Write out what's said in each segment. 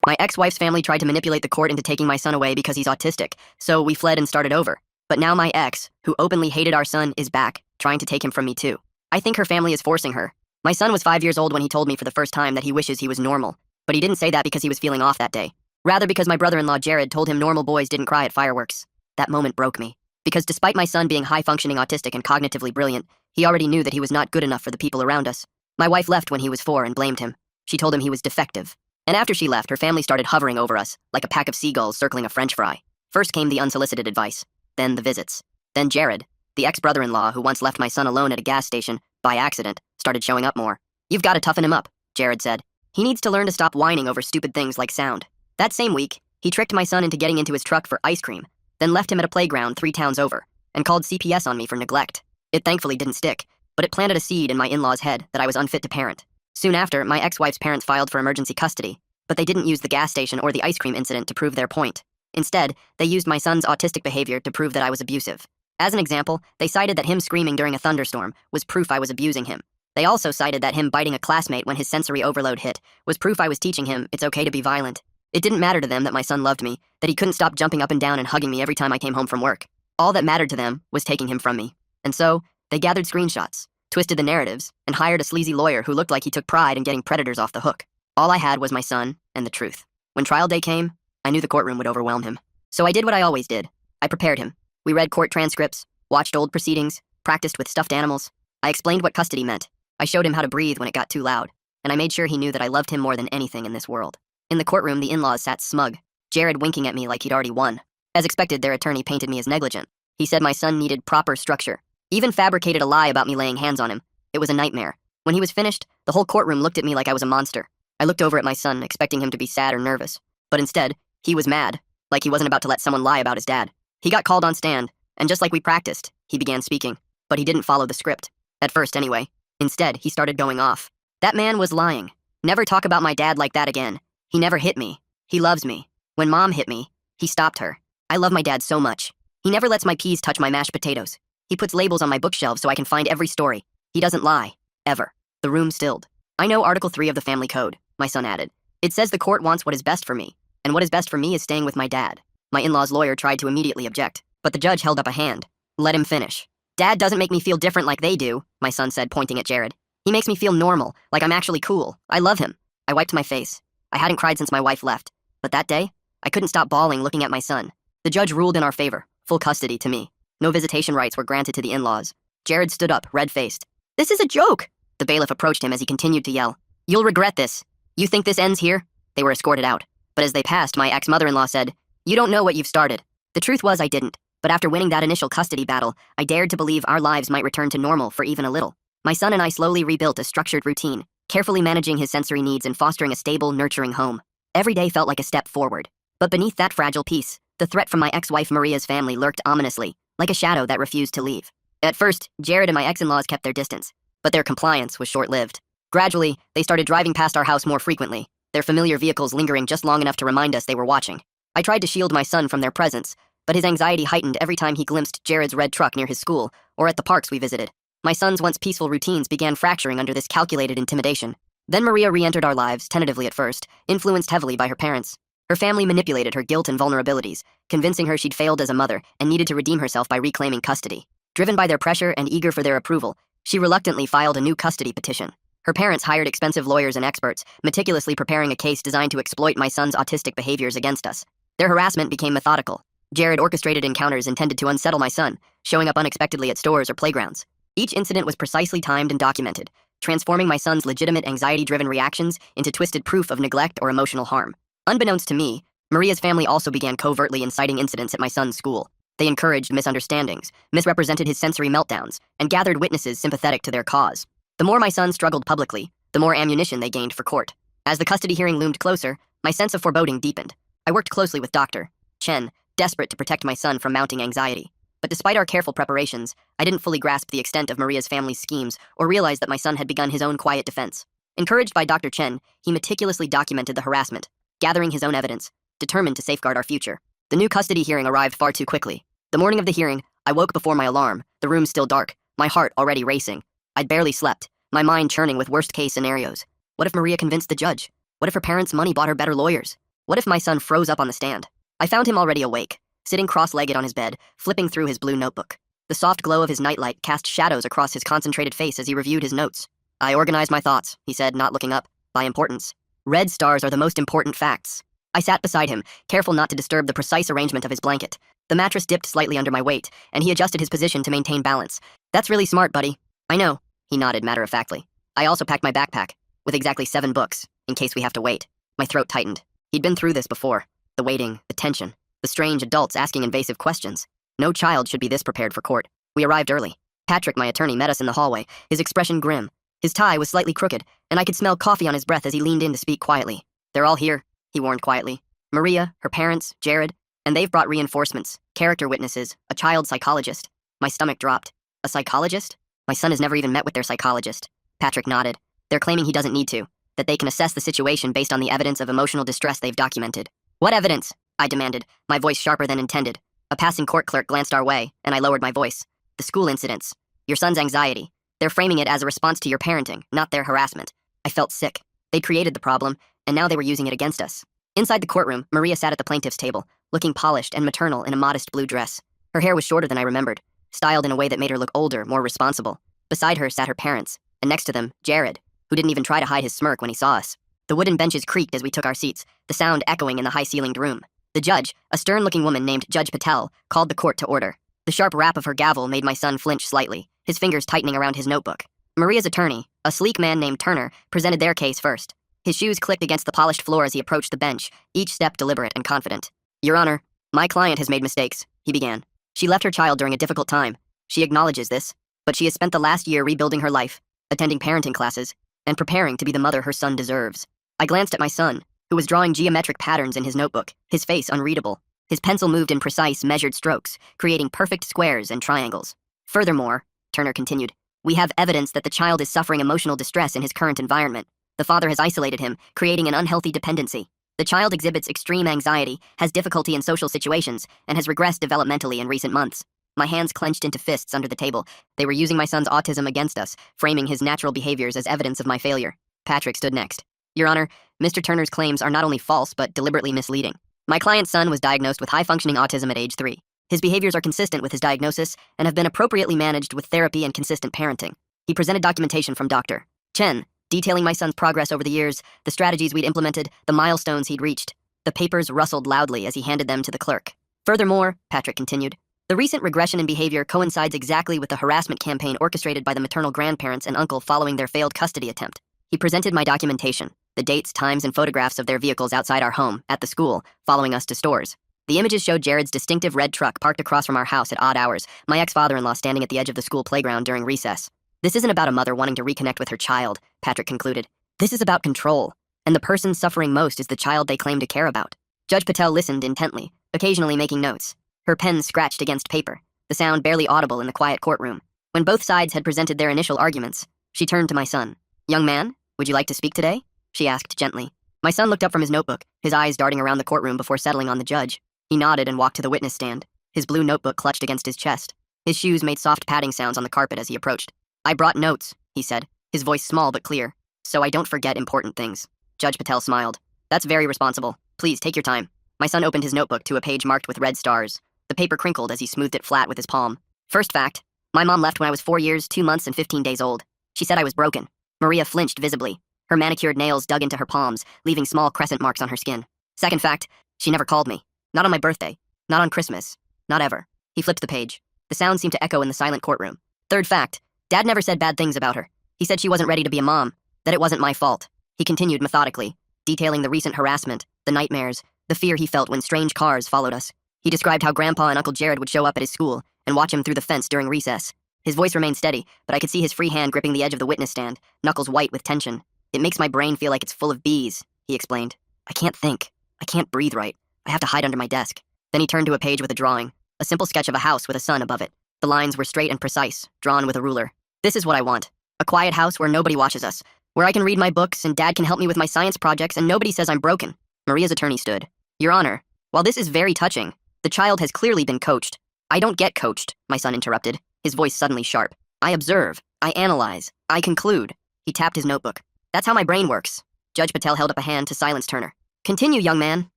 My ex-wife's family tried to manipulate the court into taking my son away because he's autistic, so we fled and started over. But now my ex, who openly hated our son, is back, trying to take him from me too. I think her family is forcing her. My son was 5 years old when he told me for the first time that he wishes he was normal, but he didn't say that because he was feeling off that day. Rather because my brother-in-law Jared told him normal boys didn't cry at fireworks. That moment broke me. Because despite my son being high-functioning autistic and cognitively brilliant, he already knew that he was not good enough for the people around us. My wife left when he was 4 and blamed him. She told him he was defective. And after she left, her family started hovering over us, like a pack of seagulls circling a French fry. First came the unsolicited advice, then the visits. Then Jared, the ex-brother-in-law who once left my son alone at a gas station, by accident, started showing up more. "You've got to toughen him up," Jared said. "He needs to learn to stop whining over stupid things like sound." That same week, he tricked my son into getting into his truck for ice cream, then left him at a playground 3 towns over, and called CPS on me for neglect. It thankfully didn't stick, but it planted a seed in my in-law's head that I was unfit to parent. Soon after, my ex-wife's parents filed for emergency custody, but they didn't use the gas station or the ice cream incident to prove their point. Instead, they used my son's autistic behavior to prove that I was abusive. As an example, they cited that him screaming during a thunderstorm was proof I was abusing him. They also cited that him biting a classmate when his sensory overload hit was proof I was teaching him it's okay to be violent. It didn't matter to them that my son loved me, that he couldn't stop jumping up and down and hugging me every time I came home from work. All that mattered to them was taking him from me. And so, they gathered screenshots, twisted the narratives, and hired a sleazy lawyer who looked like he took pride in getting predators off the hook. All I had was my son and the truth. When trial day came, I knew the courtroom would overwhelm him. So I did what I always did. I prepared him. We read court transcripts, watched old proceedings, practiced with stuffed animals. I explained what custody meant. I showed him how to breathe when it got too loud, and I made sure he knew that I loved him more than anything in this world. In the courtroom, the in-laws sat smug, Jared winking at me like he'd already won. As expected, their attorney painted me as negligent. He said my son needed proper structure. Even fabricated a lie about me laying hands on him. It was a nightmare. When he was finished, the whole courtroom looked at me like I was a monster. I looked over at my son, expecting him to be sad or nervous. But instead, he was mad, like he wasn't about to let someone lie about his dad. He got called on stand, and just like we practiced, he began speaking. But he didn't follow the script. At first, anyway. Instead, he started going off. That man was lying. Never talk about my dad like that again. He never hit me. He loves me. When Mom hit me, he stopped her. I love my dad so much. He never lets my peas touch my mashed potatoes. He puts labels on my bookshelves so I can find every story. He doesn't lie. Ever. The room stilled. "I know Article 3 of the Family Code," my son added. "It says the court wants what is best for me, and what is best for me is staying with my dad." My in-law's lawyer tried to immediately object, but the judge held up a hand. "Let him finish." "Dad doesn't make me feel different like they do," my son said, pointing at Jared. "He makes me feel normal, like I'm actually cool. I love him." I wiped my face. I hadn't cried since my wife left, but that day, I couldn't stop bawling looking at my son. The judge ruled in our favor, full custody to me. No visitation rights were granted to the in-laws. Jared stood up, red-faced. "This is a joke!" The bailiff approached him as he continued to yell. "You'll regret this. You think this ends here?" They were escorted out. But as they passed, my ex-mother-in-law said, "You don't know what you've started." The truth was I didn't. But after winning that initial custody battle, I dared to believe our lives might return to normal for even a little. My son and I slowly rebuilt a structured routine, carefully managing his sensory needs and fostering a stable, nurturing home. Every day felt like a step forward. But beneath that fragile peace, the threat from my ex-wife Maria's family lurked ominously, like a shadow that refused to leave. At first, Jared and my ex-in-laws kept their distance, but their compliance was short-lived. Gradually, they started driving past our house more frequently, their familiar vehicles lingering just long enough to remind us they were watching. I tried to shield my son from their presence, but his anxiety heightened every time he glimpsed Jared's red truck near his school or at the parks we visited. My son's once peaceful routines began fracturing under this calculated intimidation. Then Maria re-entered our lives, tentatively at first, influenced heavily by her parents. Her family manipulated her guilt and vulnerabilities, convincing her she'd failed as a mother and needed to redeem herself by reclaiming custody. Driven by their pressure and eager for their approval, she reluctantly filed a new custody petition. Her parents hired expensive lawyers and experts, meticulously preparing a case designed to exploit my son's autistic behaviors against us. Their harassment became methodical. Jared orchestrated encounters intended to unsettle my son, showing up unexpectedly at stores or playgrounds. Each incident was precisely timed and documented, transforming my son's legitimate anxiety-driven reactions into twisted proof of neglect or emotional harm. Unbeknownst to me, Maria's family also began covertly inciting incidents at my son's school. They encouraged misunderstandings, misrepresented his sensory meltdowns, and gathered witnesses sympathetic to their cause. The more my son struggled publicly, the more ammunition they gained for court. As the custody hearing loomed closer, my sense of foreboding deepened. I worked closely with Dr. Chen, desperate to protect my son from mounting anxiety. But despite our careful preparations, I didn't fully grasp the extent of Maria's family's schemes or realize that my son had begun his own quiet defense. Encouraged by Dr. Chen, he meticulously documented the harassment, gathering his own evidence, determined to safeguard our future. The new custody hearing arrived far too quickly. The morning of the hearing, I woke before my alarm, the room still dark, my heart already racing. I'd barely slept, my mind churning with worst-case scenarios. What if Maria convinced the judge? What if her parents' money bought her better lawyers? What if my son froze up on the stand? I found him already awake, sitting cross-legged on his bed, flipping through his blue notebook. The soft glow of his nightlight cast shadows across his concentrated face as he reviewed his notes. I organized my thoughts, he said, not looking up, by importance. Red stars are the most important facts. I sat beside him, careful not to disturb the precise arrangement of his blanket. The mattress dipped slightly under my weight, and he adjusted his position to maintain balance. That's really smart, buddy. I know, he nodded matter-of-factly. I also packed my backpack, with exactly 7 books, in case we have to wait. My throat tightened. He'd been through this before. The waiting, the tension, the strange adults asking invasive questions. No child should be this prepared for court. We arrived early. Patrick, my attorney, met us in the hallway, his expression grim. His tie was slightly crooked, and I could smell coffee on his breath as he leaned in to speak quietly. They're all here, he warned quietly. Maria, her parents, Jared, and they've brought reinforcements, character witnesses, a child psychologist. My stomach dropped. A psychologist? My son has never even met with their psychologist. Patrick nodded. They're claiming he doesn't need to, that they can assess the situation based on the evidence of emotional distress they've documented. What evidence? I demanded, my voice sharper than intended. A passing court clerk glanced our way, and I lowered my voice. The school incidents. Your son's anxiety. They're framing it as a response to your parenting, not their harassment. I felt sick. They'd created the problem, and now they were using it against us. Inside the courtroom, Maria sat at the plaintiff's table, looking polished and maternal in a modest blue dress. Her hair was shorter than I remembered, styled in a way that made her look older, more responsible. Beside her sat her parents, and next to them, Jared, who didn't even try to hide his smirk when he saw us. The wooden benches creaked as we took our seats, the sound echoing in the high-ceilinged room. The judge, a stern-looking woman named Judge Patel, called the court to order. The sharp rap of her gavel made my son flinch slightly, his fingers tightening around his notebook. Maria's attorney, a sleek man named Turner, presented their case first. His shoes clicked against the polished floor as he approached the bench, each step deliberate and confident. Your Honor, my client has made mistakes, he began. She left her child during a difficult time. She acknowledges this, but she has spent the last year rebuilding her life, attending parenting classes, and preparing to be the mother her son deserves. I glanced at my son, who was drawing geometric patterns in his notebook, his face unreadable. His pencil moved in precise, measured strokes, creating perfect squares and triangles. Furthermore, Turner continued, we have evidence that the child is suffering emotional distress in his current environment. The father has isolated him, creating an unhealthy dependency. The child exhibits extreme anxiety, has difficulty in social situations, and has regressed developmentally in recent months. My hands clenched into fists under the table. They were using my son's autism against us, framing his natural behaviors as evidence of my failure. Patrick stood next. Your Honor, Mr. Turner's claims are not only false, but deliberately misleading. My client's son was diagnosed with high-functioning autism at age 3. His behaviors are consistent with his diagnosis and have been appropriately managed with therapy and consistent parenting. He presented documentation from Dr. Chen, detailing my son's progress over the years, the strategies we'd implemented, the milestones he'd reached. The papers rustled loudly as he handed them to the clerk. Furthermore, Patrick continued, the recent regression in behavior coincides exactly with the harassment campaign orchestrated by the maternal grandparents and uncle following their failed custody attempt. He presented my documentation, the dates, times, and photographs of their vehicles outside our home, at the school, following us to stores. The images showed Jared's distinctive red truck parked across from our house at odd hours, my ex-father-in-law standing at the edge of the school playground during recess. This isn't about a mother wanting to reconnect with her child, Patrick concluded. This is about control, and the person suffering most is the child they claim to care about. Judge Patel listened intently, occasionally making notes. Her pen scratched against paper, the sound barely audible in the quiet courtroom. When both sides had presented their initial arguments, she turned to my son. Young man, would you like to speak today? She asked gently. My son looked up from his notebook, his eyes darting around the courtroom before settling on the judge. He nodded and walked to the witness stand, his blue notebook clutched against his chest. His shoes made soft padding sounds on the carpet as he approached. I brought notes, he said, his voice small but clear, so I don't forget important things. Judge Patel smiled. That's very responsible. Please take your time. My son opened his notebook to a page marked with red stars. The paper crinkled as he smoothed it flat with his palm. First fact, my mom left when I was 4 years, 2 months, and 15 days old. She said I was broken. Maria flinched visibly. Her manicured nails dug into her palms, leaving small crescent marks on her skin. Second fact, she never called me. Not on my birthday. Not on Christmas. Not ever. He flipped the page. The sound seemed to echo in the silent courtroom. Third fact, Dad never said bad things about her. He said she wasn't ready to be a mom, that it wasn't my fault. He continued methodically, detailing the recent harassment, the nightmares, the fear he felt when strange cars followed us. He described how Grandpa and Uncle Jared would show up at his school and watch him through the fence during recess. His voice remained steady, but I could see his free hand gripping the edge of the witness stand, knuckles white with tension. It makes my brain feel like it's full of bees, he explained. I can't think. I can't breathe right. I have to hide under my desk. Then he turned to a page with a drawing, a simple sketch of a house with a sun above it. The lines were straight and precise, drawn with a ruler. This is what I want. A quiet house where nobody watches us, where I can read my books and Dad can help me with my science projects and nobody says I'm broken. Maria's attorney stood. Your Honor, while this is very touching, the child has clearly been coached. I don't get coached, my son interrupted, his voice suddenly sharp. I observe. I analyze. I conclude. He tapped his notebook. That's how my brain works. Judge Patel held up a hand to silence Turner. Continue, young man.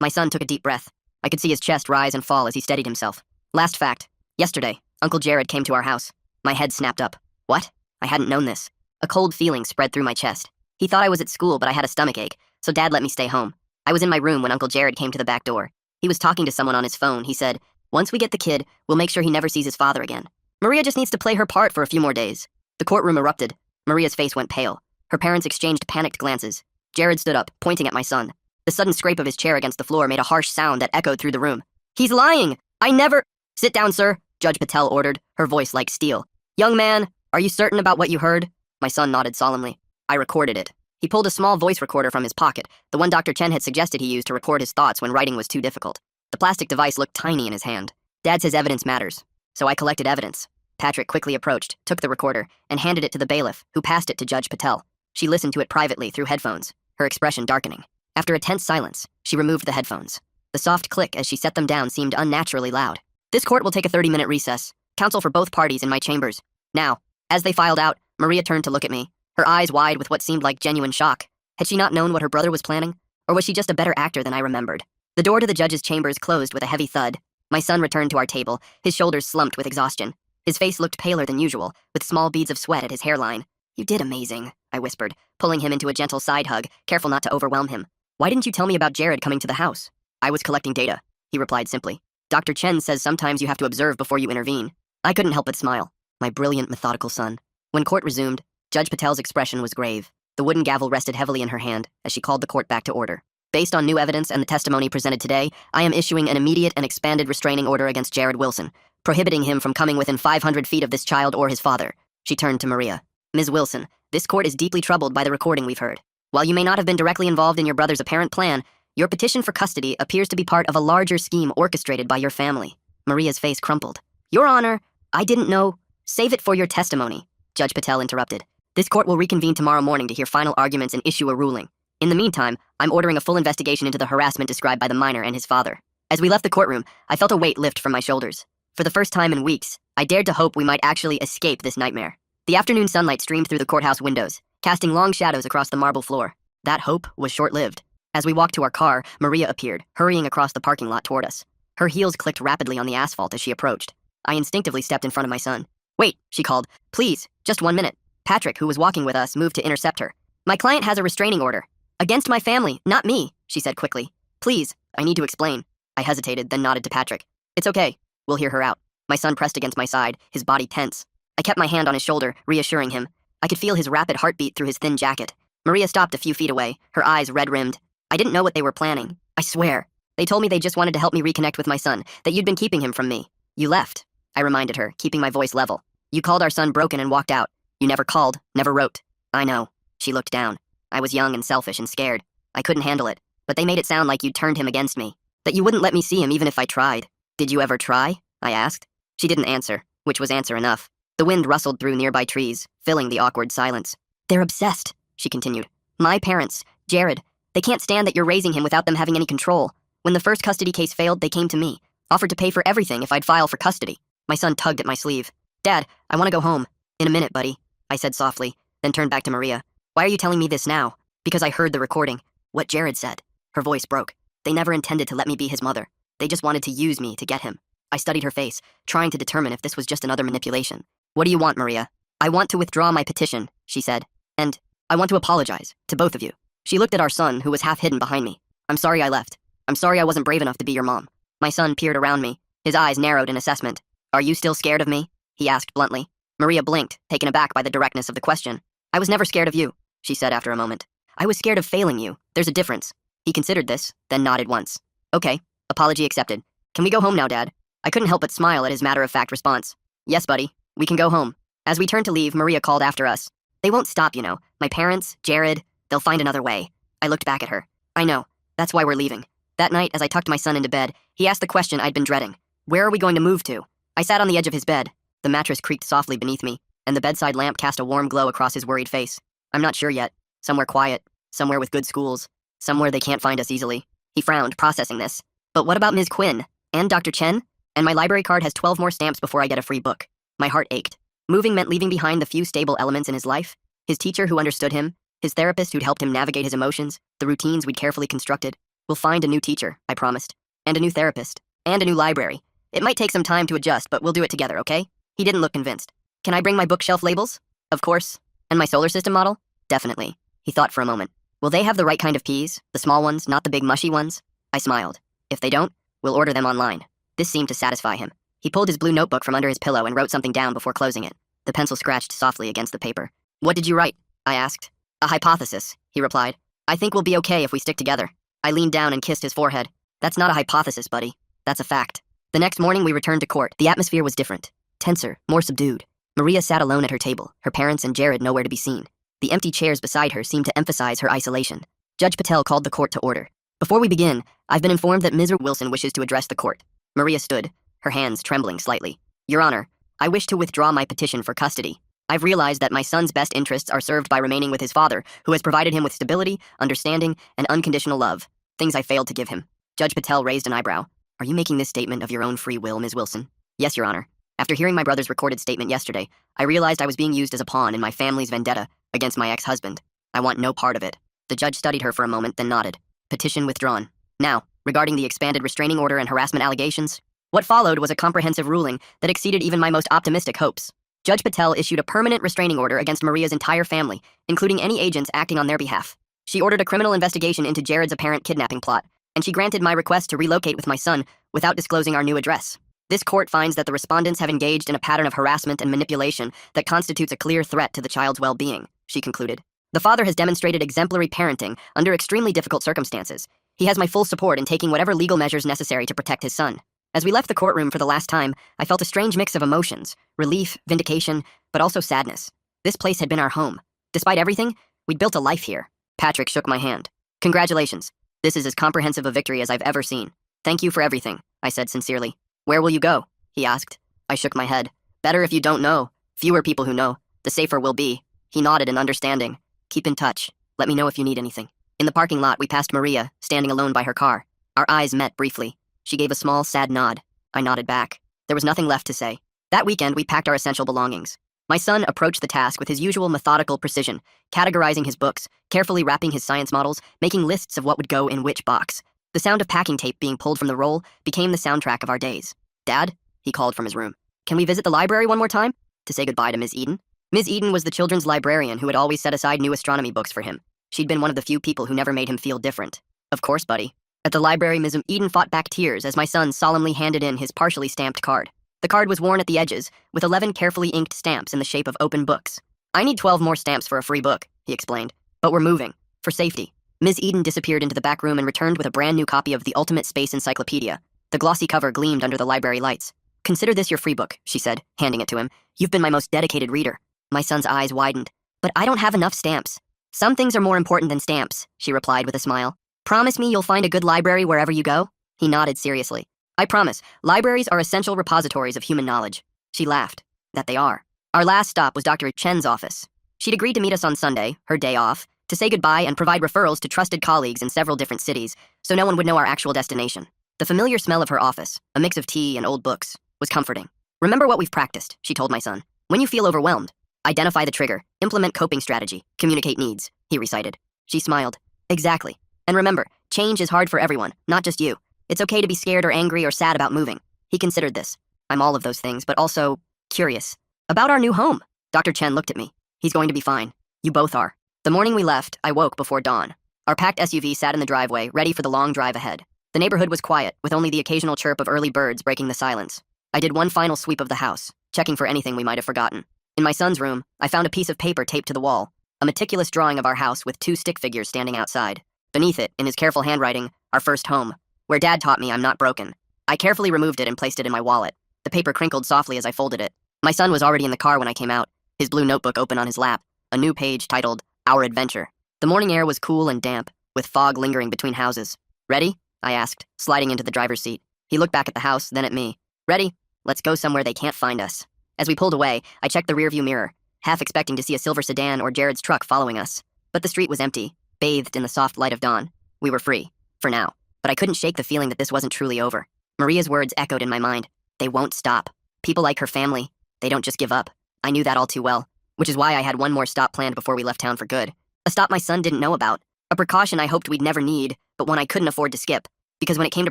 My son took a deep breath. I could see his chest rise and fall as he steadied himself. Last fact. Yesterday, Uncle Jared came to our house. My head snapped up. What? I hadn't known this. A cold feeling spread through my chest. He thought I was at school, but I had a stomachache, so Dad let me stay home. I was in my room when Uncle Jared came to the back door. He was talking to someone on his phone. He said, "Once we get the kid, we'll make sure he never sees his father again. Maria just needs to play her part for a few more days." The courtroom erupted. Maria's face went pale. Her parents exchanged panicked glances. Jared stood up, pointing at my son. The sudden scrape of his chair against the floor made a harsh sound that echoed through the room. "He's lying! I never—" "Sit down, sir," Judge Patel ordered, her voice like steel. "Young man, are you certain about what you heard?" My son nodded solemnly. "I recorded it." He pulled a small voice recorder from his pocket, the one Dr. Chen had suggested he use to record his thoughts when writing was too difficult. The plastic device looked tiny in his hand. Dad says evidence matters, so I collected evidence. Patrick quickly approached, took the recorder, and handed it to the bailiff, who passed it to Judge Patel. She listened to it privately through headphones, her expression darkening. After a tense silence, she removed the headphones. The soft click as she set them down seemed unnaturally loud. "This court will take a 30-minute recess. Counsel for both parties in my chambers. Now." As they filed out, Maria turned to look at me, her eyes wide with what seemed like genuine shock. Had she not known what her brother was planning? Or was she just a better actor than I remembered? The door to the judge's chambers closed with a heavy thud. My son returned to our table, his shoulders slumped with exhaustion. His face looked paler than usual, with small beads of sweat at his hairline. "You did amazing," I whispered, pulling him into a gentle side hug, careful not to overwhelm him. "Why didn't you tell me about Jared coming to the house?" "I was collecting data," he replied simply. "Dr. Chen says sometimes you have to observe before you intervene." I couldn't help but smile. My brilliant, methodical son. When court resumed, Judge Patel's expression was grave. The wooden gavel rested heavily in her hand as she called the court back to order. "Based on new evidence and the testimony presented today, I am issuing an immediate and expanded restraining order against Jared Wilson, prohibiting him from coming within 500 feet of this child or his father." She turned to Maria. "Ms. Wilson, this court is deeply troubled by the recording we've heard. While you may not have been directly involved in your brother's apparent plan, your petition for custody appears to be part of a larger scheme orchestrated by your family." Maria's face crumpled. "Your Honor, I didn't know—" "Save it for your testimony," Judge Patel interrupted. "This court will reconvene tomorrow morning to hear final arguments and issue a ruling. In the meantime, I'm ordering a full investigation into the harassment described by the minor and his father." As we left the courtroom, I felt a weight lift from my shoulders. For the first time in weeks, I dared to hope we might actually escape this nightmare. The afternoon sunlight streamed through the courthouse windows, casting long shadows across the marble floor. That hope was short-lived. As we walked to our car, Maria appeared, hurrying across the parking lot toward us. Her heels clicked rapidly on the asphalt as she approached. I instinctively stepped in front of my son. "Wait," she called. "Please, just 1 minute." Patrick, who was walking with us, moved to intercept her. "My client has a restraining order. Against my family, not me," she said quickly. "Please, I need to explain." I hesitated, then nodded to Patrick. "It's okay. We'll hear her out." My son pressed against my side, his body tense. I kept my hand on his shoulder, reassuring him. I could feel his rapid heartbeat through his thin jacket. Maria stopped a few feet away, her eyes red-rimmed. "I didn't know what they were planning. I swear. They told me they just wanted to help me reconnect with my son, that you'd been keeping him from me." "You left," I reminded her, keeping my voice level. "You called our son broken and walked out. You never called, never wrote." "I know." She looked down. "I was young and selfish and scared. I couldn't handle it. But they made it sound like you'd turned him against me. That you wouldn't let me see him even if I tried." "Did you ever try?" I asked. She didn't answer, which was answer enough. The wind rustled through nearby trees, filling the awkward silence. "They're obsessed," she continued. "My parents, Jared, they can't stand that you're raising him without them having any control. When the first custody case failed, they came to me, offered to pay for everything if I'd file for custody." My son tugged at my sleeve. "Dad, I want to go home." "In a minute, buddy," I said softly, then turned back to Maria. "Why are you telling me this now?" "Because I heard the recording. What Jared said." Her voice broke. "They never intended to let me be his mother. They just wanted to use me to get him." I studied her face, trying to determine if this was just another manipulation. "What do you want, Maria?" "I want to withdraw my petition," she said. "And I want to apologize to both of you." She looked at our son, who was half hidden behind me. "I'm sorry I left. I'm sorry I wasn't brave enough to be your mom." My son peered around me, his eyes narrowed in assessment. "Are you still scared of me?" he asked bluntly. Maria blinked, taken aback by the directness of the question. "I was never scared of you," she said after a moment. "I was scared of failing you. There's a difference." He considered this, then nodded once. "Okay, apology accepted. Can we go home now, Dad?" I couldn't help but smile at his matter-of-fact response. "Yes, buddy, we can go home." As we turned to leave, Maria called after us. "They won't stop, you know. My parents, Jared, they'll find another way." I looked back at her. "I know. That's why we're leaving." That night, as I tucked my son into bed, he asked the question I'd been dreading. "Where are we going to move to?" I sat on the edge of his bed. The mattress creaked softly beneath me, and the bedside lamp cast a warm glow across his worried face. "I'm not sure yet. Somewhere quiet. Somewhere with good schools. Somewhere they can't find us easily." He frowned, processing this. "But what about Ms. Quinn? And Dr. Chen? And my library card has 12 more stamps before I get a free book." My heart ached. Moving meant leaving behind the few stable elements in his life. His teacher who understood him, his therapist who'd helped him navigate his emotions, the routines we'd carefully constructed. We'll find a new teacher, I promised. And a new therapist. And a new library. It might take some time to adjust, but we'll do it together, okay? He didn't look convinced. Can I bring my bookshelf labels? Of course. And my solar system model? Definitely. He thought for a moment. Will they have the right kind of peas? The small ones, not the big mushy ones? I smiled. If they don't, we'll order them online. This seemed to satisfy him. He pulled his blue notebook from under his pillow and wrote something down before closing it. The pencil scratched softly against the paper. What did you write? I asked. A hypothesis, he replied. I think we'll be okay if we stick together. I leaned down and kissed his forehead. That's not a hypothesis, buddy. That's a fact. The next morning we returned to court. The atmosphere was different. Tenser, more subdued. Maria sat alone at her table, her parents and Jared nowhere to be seen. The empty chairs beside her seemed to emphasize her isolation. Judge Patel called the court to order. Before we begin, I've been informed that Ms. Wilson wishes to address the court. Maria stood, her hands trembling slightly. Your Honor, I wish to withdraw my petition for custody. I've realized that my son's best interests are served by remaining with his father, who has provided him with stability, understanding, and unconditional love. Things I failed to give him. Judge Patel raised an eyebrow. Are you making this statement of your own free will, Ms. Wilson? Yes, Your Honor. After hearing my brother's recorded statement yesterday, I realized I was being used as a pawn in my family's vendetta against my ex-husband. I want no part of it. The judge studied her for a moment, then nodded. Petition withdrawn. Now, regarding the expanded restraining order and harassment allegations, what followed was a comprehensive ruling that exceeded even my most optimistic hopes. Judge Patel issued a permanent restraining order against Maria's entire family, including any agents acting on their behalf. She ordered a criminal investigation into Jared's apparent kidnapping plot, and she granted my request to relocate with my son without disclosing our new address. This court finds that the respondents have engaged in a pattern of harassment and manipulation that constitutes a clear threat to the child's well-being, she concluded. The father has demonstrated exemplary parenting under extremely difficult circumstances. He has my full support in taking whatever legal measures necessary to protect his son. As we left the courtroom for the last time, I felt a strange mix of emotions, relief, vindication, but also sadness. This place had been our home. Despite everything, we'd built a life here. Patrick shook my hand. Congratulations. This is as comprehensive a victory as I've ever seen. Thank you for everything, I said sincerely. Where will you go? He asked. I shook my head. Better if you don't know. Fewer people who know, the safer we'll be. He nodded in understanding. Keep in touch. Let me know if you need anything. In the parking lot, we passed Maria, standing alone by her car. Our eyes met briefly. She gave a small, sad nod. I nodded back. There was nothing left to say. That weekend, we packed our essential belongings. My son approached the task with his usual methodical precision, categorizing his books, carefully wrapping his science models, making lists of what would go in which box. The sound of packing tape being pulled from the roll became the soundtrack of our days. Dad, he called from his room. Can we visit the library one more time? To say goodbye to Ms. Eden. Ms. Eden was the children's librarian who had always set aside new astronomy books for him. She'd been one of the few people who never made him feel different. Of course, buddy. At the library, Ms. Eden fought back tears as my son solemnly handed in his partially stamped card. The card was worn at the edges, with 11 carefully inked stamps in the shape of open books. I need 12 more stamps for a free book, he explained. But we're moving. For safety. Ms. Eden disappeared into the back room and returned with a brand new copy of the Ultimate Space Encyclopedia. The glossy cover gleamed under the library lights. Consider this your free book, she said, handing it to him. You've been my most dedicated reader. My son's eyes widened. But I don't have enough stamps. Some things are more important than stamps, she replied with a smile. Promise me you'll find a good library wherever you go? He nodded seriously. I promise. Libraries are essential repositories of human knowledge. She laughed. That they are. Our last stop was Dr. Chen's office. She'd agreed to meet us on Sunday, her day off, to say goodbye and provide referrals to trusted colleagues in several different cities, so no one would know our actual destination. The familiar smell of her office, a mix of tea and old books, was comforting. Remember what we've practiced, she told my son. When you feel overwhelmed, identify the trigger, implement coping strategy, communicate needs, he recited. She smiled. Exactly. And remember, change is hard for everyone, not just you. It's okay to be scared or angry or sad about moving. He considered this. I'm all of those things, but also curious. About our new home. Dr. Chen looked at me. He's going to be fine. You both are. The morning we left, I woke before dawn. Our packed SUV sat in the driveway, ready for the long drive ahead. The neighborhood was quiet, with only the occasional chirp of early birds breaking the silence. I did one final sweep of the house, checking for anything we might have forgotten. In my son's room, I found a piece of paper taped to the wall, a meticulous drawing of our house with 2 stick figures standing outside. Beneath it, in his careful handwriting, our first home, where Dad taught me I'm not broken. I carefully removed it and placed it in my wallet. The paper crinkled softly as I folded it. My son was already in the car when I came out, his blue notebook open on his lap, a new page titled, Our Adventure. The morning air was cool and damp, with fog lingering between houses. Ready? I asked, sliding into the driver's seat. He looked back at the house, then at me. Ready? Let's go somewhere they can't find us. As we pulled away, I checked the rearview mirror, half expecting to see a silver sedan or Jared's truck following us. But the street was empty, bathed in the soft light of dawn. We were free, for now. But I couldn't shake the feeling that this wasn't truly over. Maria's words echoed in my mind. They won't stop. People like her family, they don't just give up. I knew that all too well, which is why I had one more stop planned before we left town for good. A stop my son didn't know about. A precaution I hoped we'd never need, but one I couldn't afford to skip, because when it came to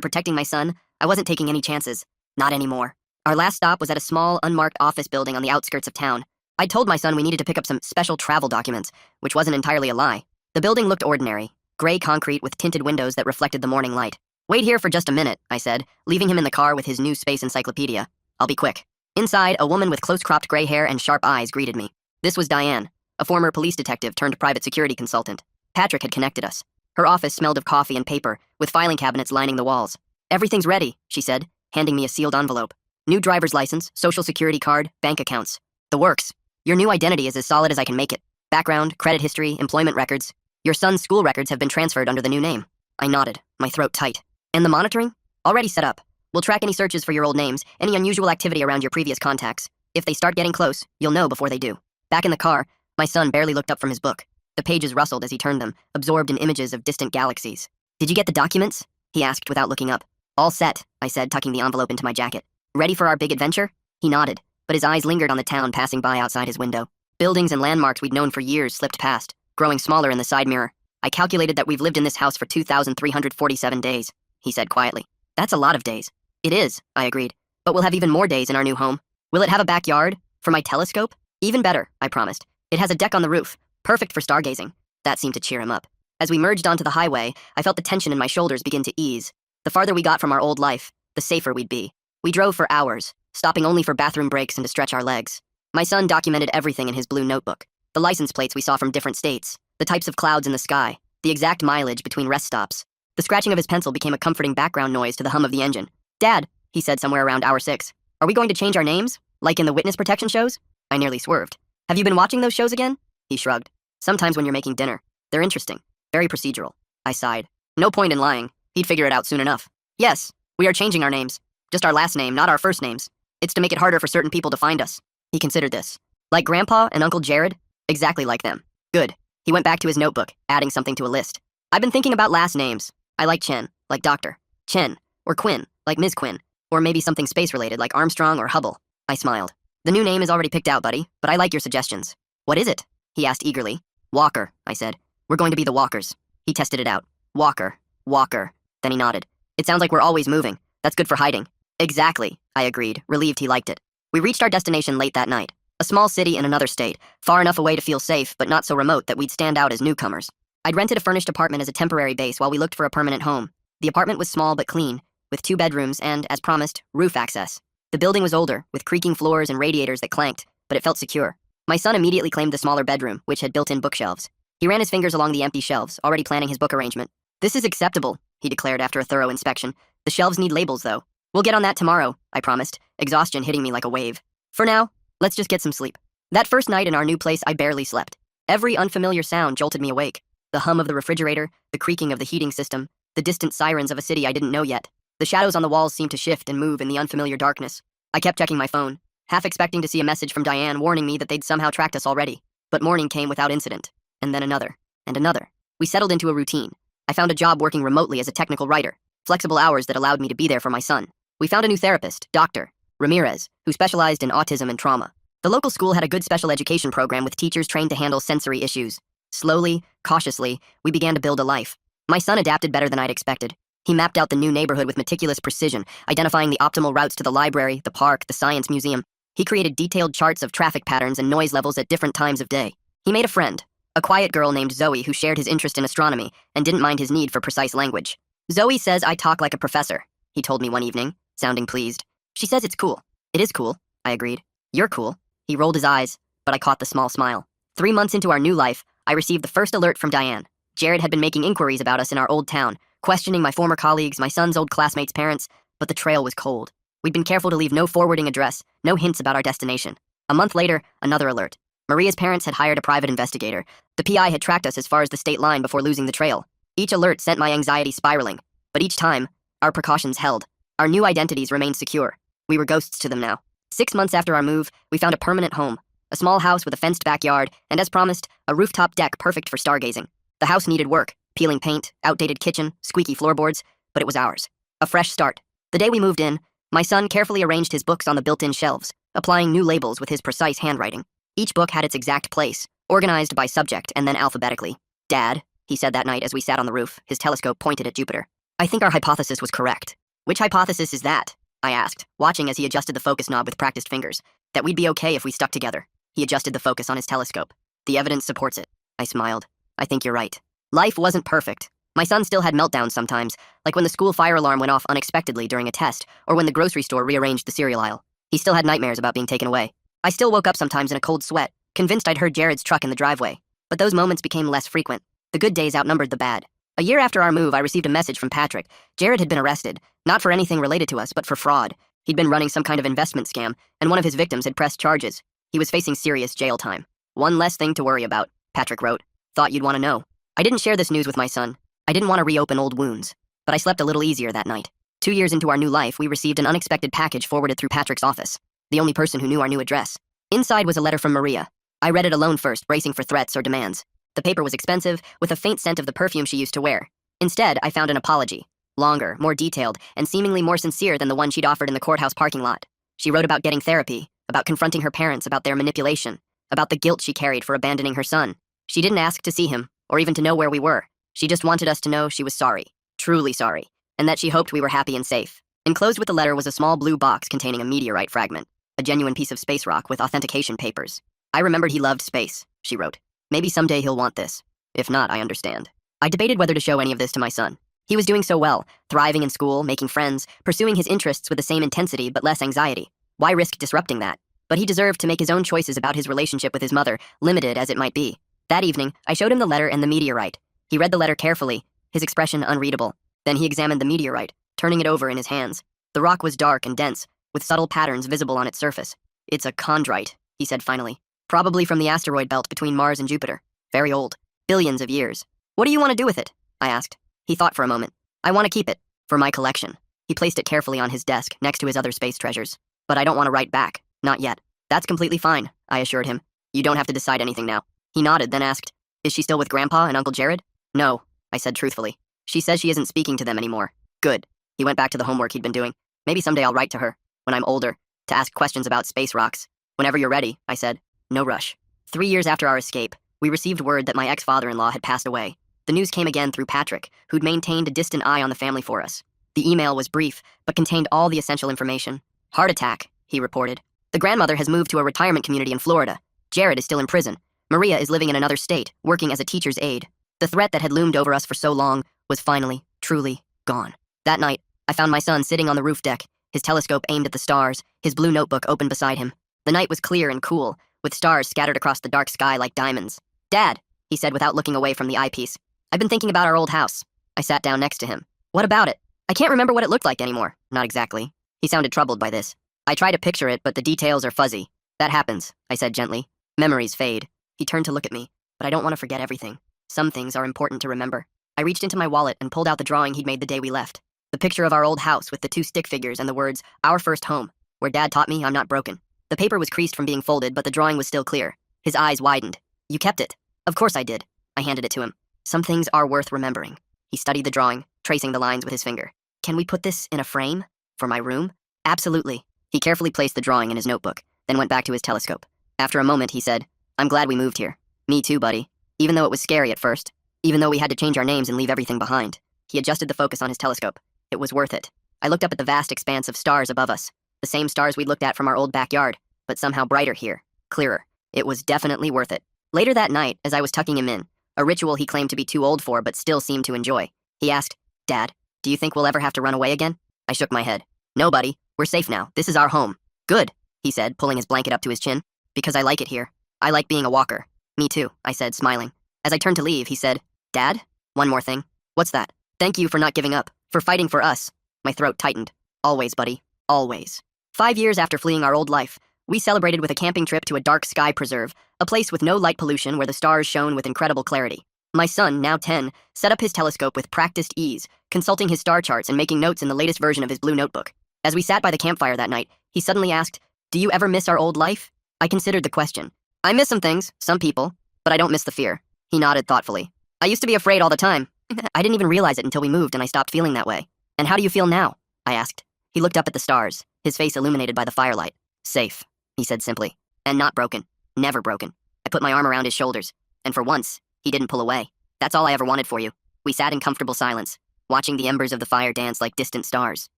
protecting my son, I wasn't taking any chances. Not anymore. Our last stop was at a small, unmarked office building on the outskirts of town. I told my son we needed to pick up some special travel documents, which wasn't entirely a lie. The building looked ordinary, gray concrete with tinted windows that reflected the morning light. "Wait here for just a minute," I said, leaving him in the car with his new space encyclopedia. "I'll be quick." Inside, a woman with close-cropped gray hair and sharp eyes greeted me. This was Diane, a former police detective turned private security consultant. Patrick had connected us. Her office smelled of coffee and paper, with filing cabinets lining the walls. "Everything's ready," she said, handing me a sealed envelope. "New driver's license, social security card, bank accounts. The works. Your new identity is as solid as I can make it. Background, credit history, employment records. Your son's school records have been transferred under the new name." I nodded, my throat tight. "And the monitoring? Already set up. We'll track any searches for your old names, any unusual activity around your previous contacts. If they start getting close, you'll know before they do." Back in the car, my son barely looked up from his book. The pages rustled as he turned them, absorbed in images of distant galaxies. "Did you get the documents?" he asked without looking up. "All set," I said, tucking the envelope into my jacket. "Ready for our big adventure?" He nodded, but his eyes lingered on the town passing by outside his window. Buildings and landmarks we'd known for years slipped past, growing smaller in the side mirror. "I calculated that we've lived in this house for 2,347 days, he said quietly. "That's a lot of days." "It is," I agreed, "but we'll have even more days in our new home. Will it have a backyard? For my telescope?" "Even better," I promised. "It has a deck on the roof, perfect for stargazing." That seemed to cheer him up. As we merged onto the highway, I felt the tension in my shoulders begin to ease. The farther we got from our old life, the safer we'd be. We drove for hours, stopping only for bathroom breaks and to stretch our legs. My son documented everything in his blue notebook. The license plates we saw from different states, the types of clouds in the sky, the exact mileage between rest stops. The scratching of his pencil became a comforting background noise to the hum of the engine. "Dad," he said somewhere around hour 6, "are we going to change our names? Like in the witness protection shows?" I nearly swerved. "Have you been watching those shows again?" He shrugged. "Sometimes when you're making dinner. They're interesting. Very procedural." I sighed. No point in lying. He'd figure it out soon enough. "Yes, we are changing our names. Just our last name, not our first names. It's to make it harder for certain people to find us." He considered this. "Like Grandpa and Uncle Jared?" "Exactly like them." "Good." He went back to his notebook, adding something to a list. "I've been thinking about last names. I like Chen, like Doctor Chen, or Quinn, like Ms. Quinn, or maybe something space-related like Armstrong or Hubble." I smiled. "The new name is already picked out, buddy, but I like your suggestions." "What is it?" he asked eagerly. "Walker," I said. "We're going to be the Walkers." He tested it out. "Walker, Walker." Then he nodded. "It sounds like we're always moving. That's good for hiding." "Exactly," I agreed, relieved he liked it. We reached our destination late that night. A small city in another state, far enough away to feel safe, but not so remote that we'd stand out as newcomers. I'd rented a furnished apartment as a temporary base while we looked for a permanent home. The apartment was small but clean, with 2 bedrooms and, as promised, roof access. The building was older, with creaking floors and radiators that clanked, but it felt secure. My son immediately claimed the smaller bedroom, which had built-in bookshelves. He ran his fingers along the empty shelves, already planning his book arrangement. "This is acceptable," he declared after a thorough inspection. "The shelves need labels, though." "We'll get on that tomorrow," I promised, exhaustion hitting me like a wave. "For now, let's just get some sleep." That first night in our new place, I barely slept. Every unfamiliar sound jolted me awake. The hum of the refrigerator, the creaking of the heating system, the distant sirens of a city I didn't know yet. The shadows on the walls seemed to shift and move in the unfamiliar darkness. I kept checking my phone, half expecting to see a message from Diane warning me that they'd somehow tracked us already. But morning came without incident. And then another. And another. We settled into a routine. I found a job working remotely as a technical writer, flexible hours that allowed me to be there for my son. We found a new therapist, Dr. Ramirez, who specialized in autism and trauma. The local school had a good special education program with teachers trained to handle sensory issues. Slowly, cautiously, we began to build a life. My son adapted better than I'd expected. He mapped out the new neighborhood with meticulous precision, identifying the optimal routes to the library, the park, the science museum. He created detailed charts of traffic patterns and noise levels at different times of day. He made a friend, a quiet girl named Zoe who shared his interest in astronomy and didn't mind his need for precise language. "Zoe says I talk like a professor," he told me one evening, sounding pleased. "She says it's cool." "It is cool," I agreed. "You're cool." He rolled his eyes, but I caught the small smile. 3 months into our new life, I received the first alert from Diane. Jared had been making inquiries about us in our old town, questioning my former colleagues, my son's old classmates' parents, but the trail was cold. We'd been careful to leave no forwarding address, no hints about our destination. A month later, another alert. Maria's parents had hired a private investigator. The PI had tracked us as far as the state line before losing the trail. Each alert sent my anxiety spiraling, but each time, our precautions held. Our new identities remained secure. We were ghosts to them now. 6 months after our move, we found a permanent home, a small house with a fenced backyard, and as promised, a rooftop deck perfect for stargazing. The house needed work, peeling paint, outdated kitchen, squeaky floorboards, but it was ours. A fresh start. The day we moved in, my son carefully arranged his books on the built-in shelves, applying new labels with his precise handwriting. Each book had its exact place, organized by subject and then alphabetically. "Dad," he said that night as we sat on the roof, his telescope pointed at Jupiter. I think our hypothesis was correct. Which hypothesis is that? I asked, watching as he adjusted the focus knob with practiced fingers. That we'd be okay if we stuck together. He adjusted the focus on his telescope. The evidence supports it. I smiled. I think you're right. Life wasn't perfect. My son still had meltdowns sometimes, like when the school fire alarm went off unexpectedly during a test, or when the grocery store rearranged the cereal aisle. He still had nightmares about being taken away. I still woke up sometimes in a cold sweat, convinced I'd heard Jared's truck in the driveway. But those moments became less frequent. The good days outnumbered the bad. A year after our move, I received a message from Patrick. Jared had been arrested, not for anything related to us, but for fraud. He'd been running some kind of investment scam, and one of his victims had pressed charges. He was facing serious jail time. One less thing to worry about, Patrick wrote. Thought you'd want to know. I didn't share this news with my son. I didn't want to reopen old wounds. But I slept a little easier that night. 2 years into our new life, we received an unexpected package forwarded through Patrick's office, the only person who knew our new address. Inside was a letter from Maria. I read it alone first, bracing for threats or demands. The paper was expensive, with a faint scent of the perfume she used to wear. Instead, I found an apology. Longer, more detailed, and seemingly more sincere than the one she'd offered in the courthouse parking lot. She wrote about getting therapy, about confronting her parents about their manipulation, about the guilt she carried for abandoning her son. She didn't ask to see him, or even to know where we were. She just wanted us to know she was sorry, truly sorry, and that she hoped we were happy and safe. Enclosed with the letter was a small blue box containing a meteorite fragment, a genuine piece of space rock with authentication papers. I remembered he loved space, she wrote. Maybe someday he'll want this. If not, I understand. I debated whether to show any of this to my son. He was doing so well, thriving in school, making friends, pursuing his interests with the same intensity but less anxiety. Why risk disrupting that? But he deserved to make his own choices about his relationship with his mother, limited as it might be. That evening, I showed him the letter and the meteorite. He read the letter carefully, his expression unreadable. Then he examined the meteorite, turning it over in his hands. The rock was dark and dense, with subtle patterns visible on its surface. It's a chondrite, he said finally. Probably from the asteroid belt between Mars and Jupiter. Very old. Billions of years. What do you want to do with it? I asked. He thought for a moment. I want to keep it. For my collection. He placed it carefully on his desk, next to his other space treasures. But I don't want to write back. Not yet. That's completely fine, I assured him. You don't have to decide anything now. He nodded, then asked, Is she still with Grandpa and Uncle Jared? No, I said truthfully. She says she isn't speaking to them anymore. Good. He went back to the homework he'd been doing. Maybe someday I'll write to her, when I'm older, to ask questions about space rocks. Whenever you're ready, I said. No rush. 3 years after our escape, we received word that my ex-father-in-law had passed away. The news came again through Patrick, who'd maintained a distant eye on the family for us. The email was brief, but contained all the essential information. Heart attack, he reported. The grandmother has moved to a retirement community in Florida. Jared is still in prison. Maria is living in another state, working as a teacher's aide. The threat that had loomed over us for so long was finally, truly, gone. That night, I found my son sitting on the roof deck, his telescope aimed at the stars, his blue notebook open beside him. The night was clear and cool, with stars scattered across the dark sky like diamonds. Dad, he said without looking away from the eyepiece. I've been thinking about our old house. I sat down next to him. What about it? I can't remember what it looked like anymore. Not exactly. He sounded troubled by this. I try to picture it, but the details are fuzzy. That happens, I said gently. Memories fade. He turned to look at me, but I don't want to forget everything. Some things are important to remember. I reached into my wallet and pulled out the drawing he'd made the day we left. The picture of our old house with the 2 stick figures and the words, Our First Home, where Dad taught me I'm not broken. The paper was creased from being folded, but the drawing was still clear. His eyes widened. You kept it. Of course I did. I handed it to him. Some things are worth remembering. He studied the drawing, tracing the lines with his finger. Can we put this in a frame? For my room? Absolutely. He carefully placed the drawing in his notebook, then went back to his telescope. After a moment, he said, I'm glad we moved here. Me too, buddy. Even though it was scary at first. Even though we had to change our names and leave everything behind. He adjusted the focus on his telescope. It was worth it. I looked up at the vast expanse of stars above us. The same stars we'd looked at from our old backyard, but somehow brighter here, clearer. It was definitely worth it. Later that night, as I was tucking him in, a ritual he claimed to be too old for but still seemed to enjoy, he asked, Dad, do you think we'll ever have to run away again? I shook my head. No, buddy. We're safe now. This is our home. Good, he said, pulling his blanket up to his chin. Because I like it here. I like being a walker. Me too, I said, smiling. As I turned to leave, he said, Dad? One more thing. What's that? Thank you for not giving up, for fighting for us. My throat tightened. Always, buddy. Always. 5 years after fleeing our old life, we celebrated with a camping trip to a dark sky preserve, a place with no light pollution where the stars shone with incredible clarity. My son, now 10, set up his telescope with practiced ease, consulting his star charts and making notes in the latest version of his blue notebook. As we sat by the campfire that night, he suddenly asked, Do you ever miss our old life? I considered the question. I miss some things, some people, but I don't miss the fear. He nodded thoughtfully. I used to be afraid all the time. I didn't even realize it until we moved and I stopped feeling that way. And how do you feel now? I asked. He looked up at the stars, his face illuminated by the firelight. Safe, he said simply. And not broken. Never broken. I put my arm around his shoulders, and for once, he didn't pull away. That's all I ever wanted for you. We sat in comfortable silence, watching the embers of the fire dance like distant stars.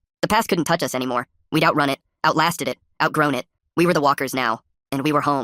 The past couldn't touch us anymore. We'd outrun it, outlasted it, outgrown it. We were the walkers now, and we were home.